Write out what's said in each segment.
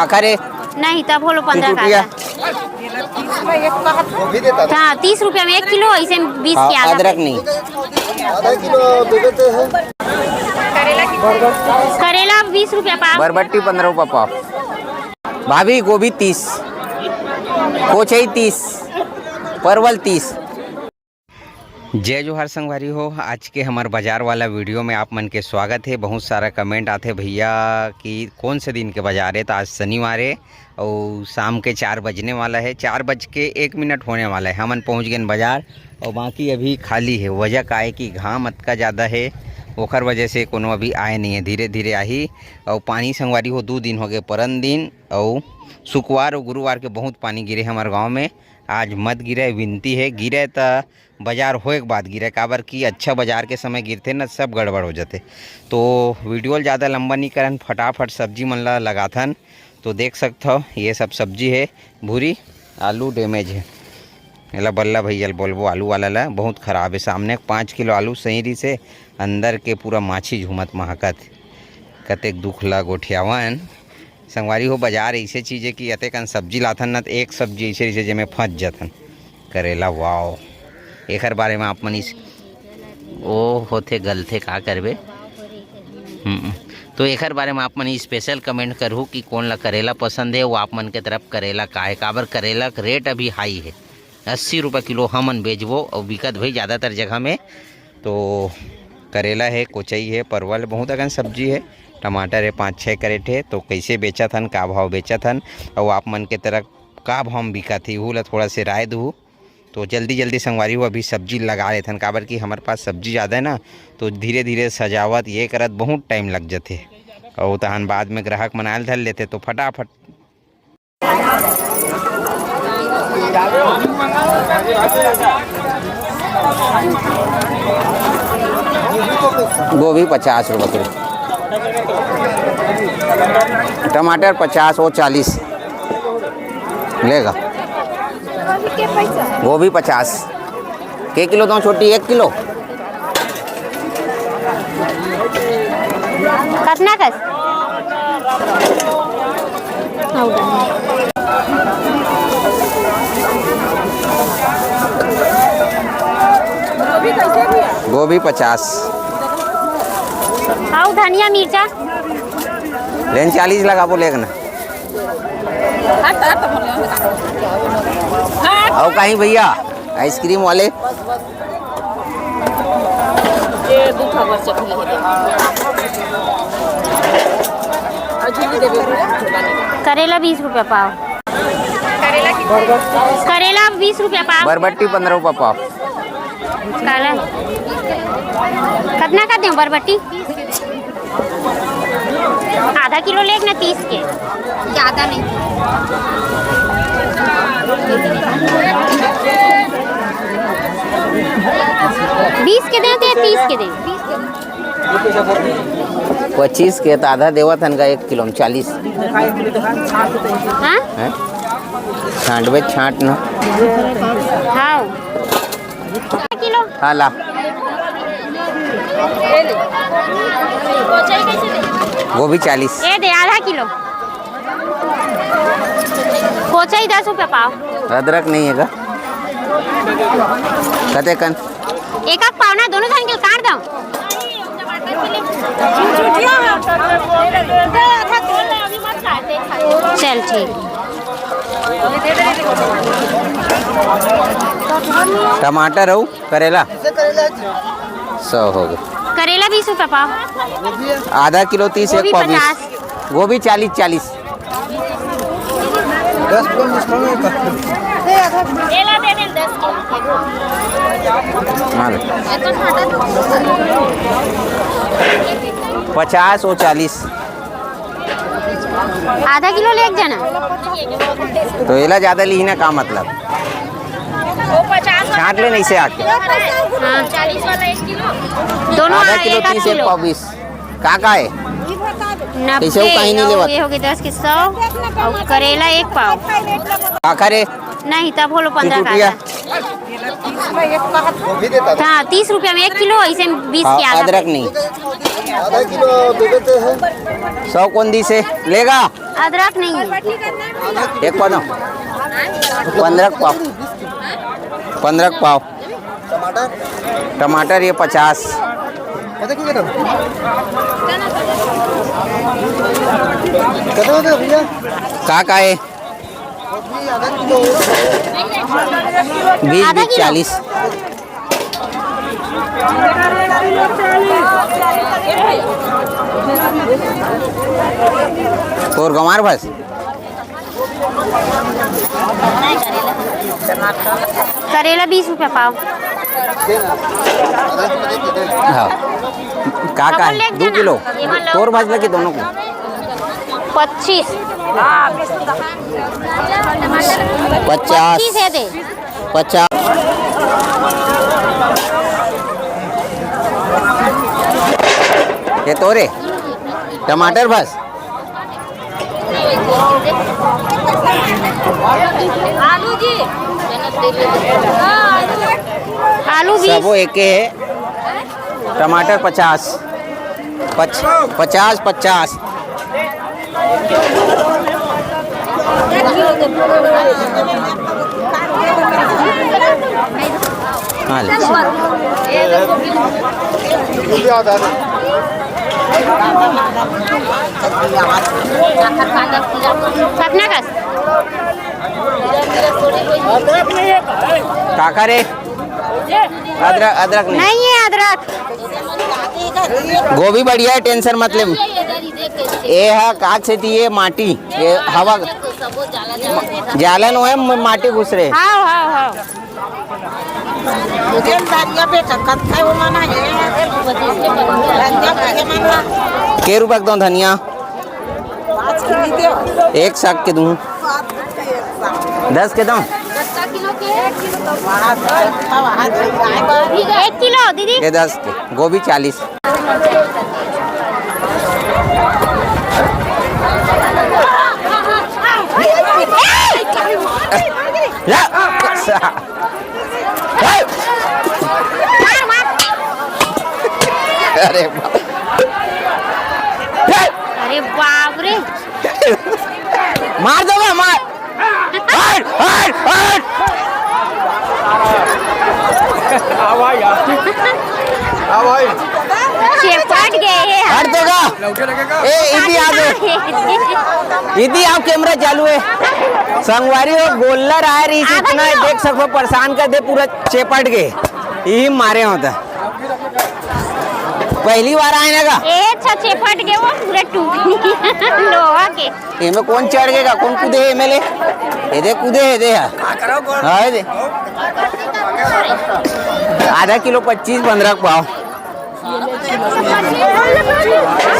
करे नहीं तब बोलो 15 का। हाँ 30 रुपया में 1 किलो, ऐसे 20 की आधा। अदरक नहीं, आधा किलो दे देते हैं। करेला 20 रुपया पाव। बरबट्टी 15 रुपये पाव। भाभी गोभी 30, कोचई 30, परवल 30। जय जोहार संगवारी हो। आज के हमार बाजार वाला वीडियो में आप मन के स्वागत है। बहुत सारा कमेंट आते भैया कि कौन से दिन के बाजार है। तो आज शनिवार है और शाम के 4 बजने वाला है, 4:01 होने वाला है। हमन पहुंच गए बाजार और बाकी अभी खाली है। वजह का है कि घाम अतका ज़्यादा है, ओखर वजह से कोनो अभी आए नहीं है, धीरे धीरे आई। और पानी संगवारी हो 2 दिन हो गए, परन दिन और शुक्रवार और गुरुवार के बहुत पानी गिरे हमारे गाँव में। आज मत गिरे, विनती है गिरे तो बाजार हो एक बात गिरे, काबर कि अच्छा बाजार के समय गिरते ना सब गड़बड़ हो जाते। तो वीडियो ज़्यादा लंबा नहीं करन, फटाफट सब्जी मन ला लगाथन। तो देख सकते हो ये सब सब्जी है। भूरी आलू डैमेज है, एला बल्ला भैया बोलबो आलू वाला ला बहुत ख़राब है। सामने 5 किलो आलू सही से अंदर के पूरा माछी झूमत महकत, कतेक दुख ला गोठियावन। संगवारी हो बाजार ऐसे चीज़ है कि अतेकन सब्जी लाथन ना तो एक सब्जी ऐसे ऐसे जमे फंस जाथन। करेला वाओ, एक बारे में आप मन इस ओ होते गलते का करबे। तो एक बारे में आप मन स्पेशल कमेंट करूँ कि कौन ला करेला पसंद है। वो आप मन के तरफ करेला का है, काबर करेला का रेट अभी हाई है, 80 रुपये किलो हमन बेचबो और बिकत भाई ज़्यादातर जगह में। तो करेला है, कोचई है, परवल, बहुत अगन सब्जी है, टमाटर है, 5-6 कैरेट है। तो कैसे बेचा थन, का भाव बेचा थन और आप मन के तरफ का भाव में बिका थी, वो ला थोड़ा से राय दूँ। तो जल्दी जल्दी संगवारी हो अभी सब्जी लगा लेथन, काबर कि हमारे पास सब्जी ज़्यादा है ना, तो धीरे धीरे सजावट ये करत बहुत टाइम लग जाते और तहन बाद में ग्राहक मनायल धर लेते। तो फटाफट गोभी 50 रुपये किलो, टमाटर 50 और 40 लेगा। गोभी 50 के किलो दो, छोटी 1 किलो कितना कस गोभी 50 आओ धनिया मिर्चा लेन 40 लगा बोले ना। आओ कहीं भैया आइसक्रीम वाले करेला 20 रुपया पाव। करेला 20 रुपया पाव। बरबट्टी 15 रुपये पाव। काला कितना का दें बरबट्टी? आधा किलो ले ना 30 के, ज़्यादा नहीं। 20 के दें, 30 के दें। 25 के तो आधा देवा थन का 1 किलो में 40। हाँ छांटवे छांट ना। हाँ किलो हाँ ला। गोभी 40 ये दे आधा किलो। कोचई 10 रुपया पाव। अदरक नहीं है का कते कन एक पाव ना, दोनों धन के काट दो। चल ठीक। टमाटर हो करेला 100 हो गए। करेला 20 रुपया पाव। आधा किलो 30, 1 पाव 20। 50। गोभी 40 50 और 40 आधा किलो ले जाना। तो एला ज़्यादा ली ना का मतलब, छाँट ले नहीं से आके। हाँ 40 वाला 1 किलो, दोनों आधा किलो 30, 1 पाव 20 का है कैसे वो कहीं नहीं लेवत? ये हो गए 10 के 100 और करेला 1 पाव। का करे नहीं तब बोलो 30 15 रुपया। का गोभी देता था। हाँ 30 रुपया में 1 किलो, ऐसे 20 हाँ, के आधा। अदरक नहीं। आधा किलो दे देते हैं। 100 कौन दी से लेगा? अदरक नहीं है। एक पाव दो। 15 पाव। 15 पाव। टमाटर टमाटर ये 50। कितने की किलो? कितने होते भैया? का है? गोभी आधा किलो। 20 आधा 20 किलो? 40। और गंवार बस करेला 20 रुपया पाव। देना। आधा किलो दे दे। हाँ का है? 2 किलो तोर भाजला की दोनों को 25 50 है दे। 50। ये तोरे टमाटर बस आलू जी आलू 20। सब वो एक है। टमाटर 50 50 50। हाँ ले। गोभी आधा दे। कितना का? काका रे अदरक अदरक नहीं। नहीं है अदरक। गोभी बढ़िया है, टेंशन मत ले। ये है काग से थी ये माटी, ये हवा जालन है माटी घुस रहे। हाँ हाँ हाँ के रुपये दो धनिया? 1 साग के दूँ? 10 के दूँ? 1 किलो दीदी। ये 10 के। गोभी 40। अरे अरे बाप रे। मार दोगा मार। हट हट हट। चेपट गए हैं। हट दोगा। ए इधी आ दो। इधी आप कैमरा चालू है। संगवारी हो गोल्लर आ रही थी, इतना देख सको परेशान कर दे पूरा चेपट गए। यही मारे होता पहली बार आए ना ए अच्छा चेपट गए वो पूरा टूट लोहा के। इनमें कौन चढ़ गएगा? कौन कूदे है एमएलए? ये दे कूदे है दे। हाँ दे। आधा किलो 25 15 पाव।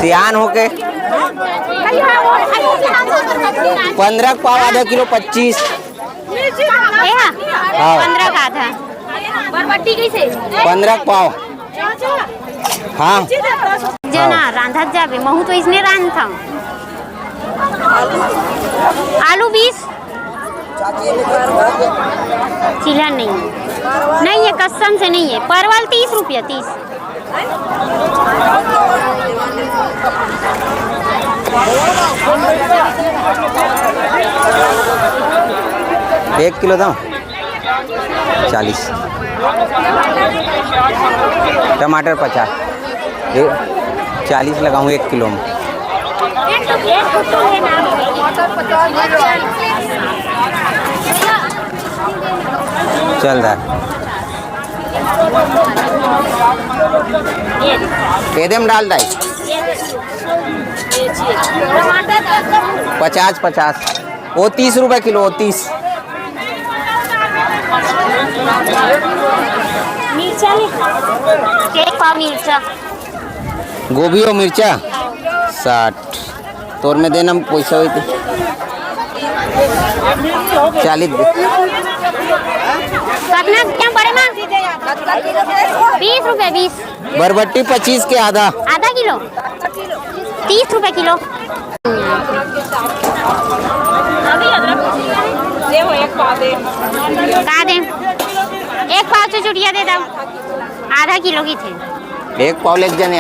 सियान होके 15 पाव आधा किलो 25। हाँ 15 का आधा। बरबट्टी कैसे? 15 पाव। हाँ जना रांधत जाबे महू तो इसने रांध था। आलू 20। चिल्ला नहीं नहीं है, कसम से नहीं है। परवल 30 रुपया 30। एक किलो दाम 40। टमाटर 50। 40 लगाऊँ 1 किलो में। चल रहा एकदम डाल दाई 50 50। वो 30 रुपए किलो। 30 मिर्चा ले 1 पाव मिर्चा। गोभी और मिर्चा 60। तोर में देना पैसा हुई 40 दे। कितना क्या बड़े माँ? 20 रुपए 20। बरबट्टी 25 के आधा। आधा किलो 30 रुपए किलो। का दे? एक पाव चुचुड़िया दे दो, आधा किलो की थे। एक पाव लेके जाने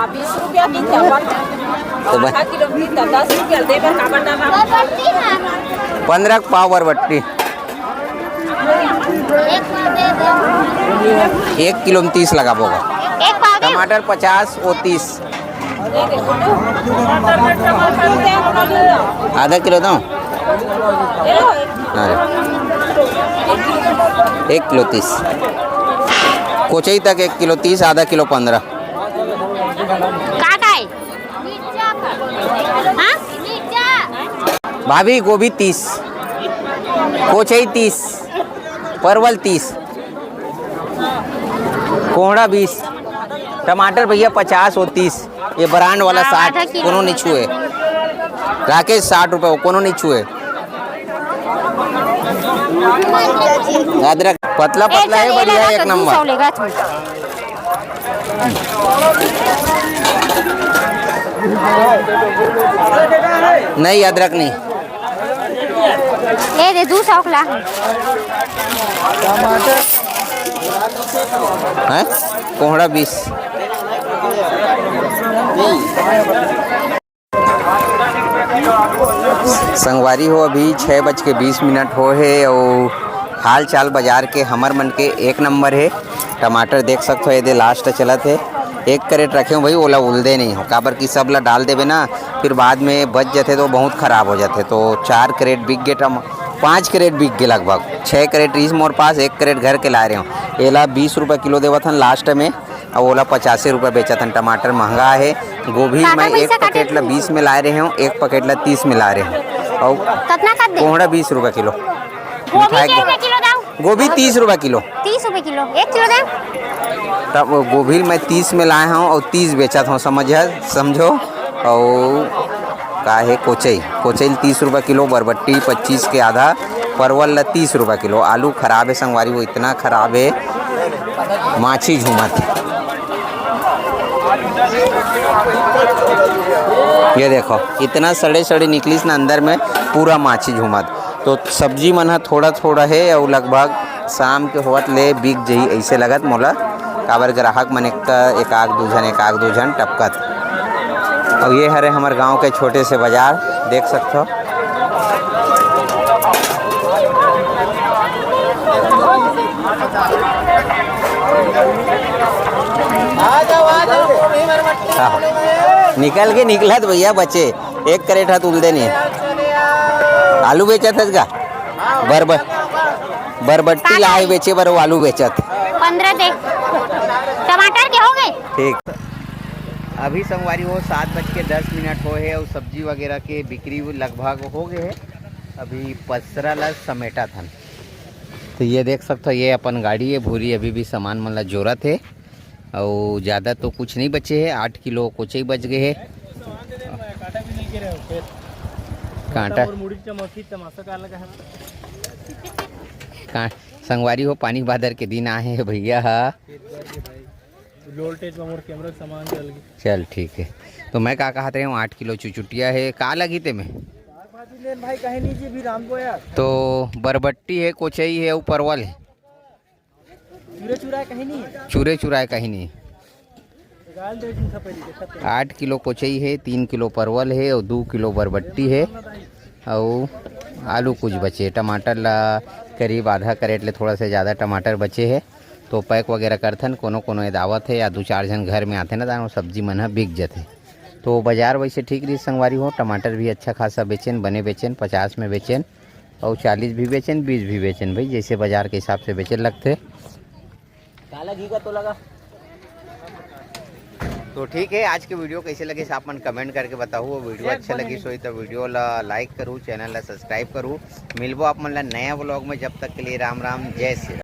20 रुपया की चावल तो आधा किलो की 10 रुपया दे बर काबर डाला 15 पाव बरबट्टी 1 किलो में 30 लगा होगा। एक पाव दे। टमाटर 50 और 30 आधा किलो दो। 1 किलो 30 कोचई तक 1 किलो 30 आधा किलो 15। का है? हाँ? भाभी गोभी 30 कोचई 30 परवल 30 कोहड़ा 20 टमाटर भैया 50 और 30 ये ब्रांड वाला हाँ, 60 आधा किलो। कोनो नहीं छुए। राकेश 60 रुपये कोनो नहीं छुए। अदरक पतला पतला है बढ़िया एक नंबर। लेगा तू। नहीं अदरक नहीं। ए दे 200 ला। है कोहड़ा 20 संगवारी हो अभी 6:20 हो है और हाल चाल बाजार के हमर मन के एक नंबर है। टमाटर देख सकते हो ये लास्ट चलत है। एक कैरेट रखे हो भाई ओला उलदे नहीं हो काबर की सब ला डाल देवे ना फिर बाद में बच जाते तो बहुत ख़राब हो जाते। तो 4 कैरेट बिक गए 5 कैरेट बिक गए लगभग 6 कैरेट इस मोर पास 1 कैरेट घर के ला रहे हो। एला 20 रुपये किलो देवा था लास्ट में और ओला 85 रुपये बेचा था। टमाटर महंगा है। गोभी मैं एक पैकेट ला 20 में ला रहे हूँ 1 पैकेट ला 30 में ला रहे हूँ और कितना कर दे? कोहड़ा 20 रुपये किलो। गोभी के रुपए किलो दाओ। गोभी 30 रुपये किलो। 30 रुपए किलो 1 किलो दाओ। तब गोभी मैं 30 में लाया हूँ और 30 बेचा था समझो। और का है कोचई 30 रुपये किलो बरबट्टी 25 के आधा परवल 30 रुपये किलो। आलू खराब है संगवारी वो इतना खराब है माछी झूमत। ये देखो इतना सड़े सड़े निकलिस ना अंदर में पूरा माछी झूमत। तो सब्जी मन थोड़ा थोड़ा है और लगभग शाम के होवत ले बिक जही ऐसे लगत मोला काबर ग्राहक मन एक आग दो जन टपकत। और ये हरे हमारे गांव के छोटे से बाजार देख सकते हो। निकल के निकला तो भैया बचे 1 कैरेट हाथ उलदे नहीं। आलू बेचत है का बरबट्टी लाए बेचे बर आलू बेचत 15 दे। टमाटर के हो गए? ठीक। अभी संगवारी हो 7:10 हो है और सब्जी वगैरह के बिक्री लगभग हो गए है। अभी पसरा ला समेटा था। तो ये देख सकते हो ये अपन गाड़ी है भूरी अभी भी सामान मन ला जोरत है और ज़्यादा तो कुछ नहीं बचे है। 8 किलो कोचई बच गए है। कांटा संगवारी हो पानी बादर के दिन आए हैं भैया। चल ठीक है। तो मैं का कहते हैं 8 किलो चुचुटिया है का लगी ते में भाई कहीं नीचे भी राम को यार तो बरबट्टी है कोचई है और परवल है। चूरे चुराए कहीं नहीं। 8 किलो कोचई है 3 किलो परवल है और 2 किलो बरबट्टी है और आलू कुछ बचे। टमाटर ला करीब आधा कैरेट ले थोड़ा से ज़्यादा टमाटर बचे है। तो पैक वगैरह करथन कोनो दावत है या 2-4 जन घर में आते ना तो सब्जी मन बिक जाते। तो बाजार वैसे ठीक रही संगवारी हो। टमाटर भी अच्छा खासा बेचेन बने बेचेन 50 में बेचेन और 40 भी बेचेन 20 भी बेचेन भाई जैसे बाजार के हिसाब से बेचन लगते। काला घी का तो लगा। तो ठीक है आज के वीडियो कैसे लगे आप मन कमेंट करके बताओ। वीडियो अच्छा लगी सो तो वीडियो ला लाइक करूँ चैनल ला सब्सक्राइब करूँ। मिलबो आप मन ला नया ब्लॉग में। जब तक के लिए राम राम जय श्री राम।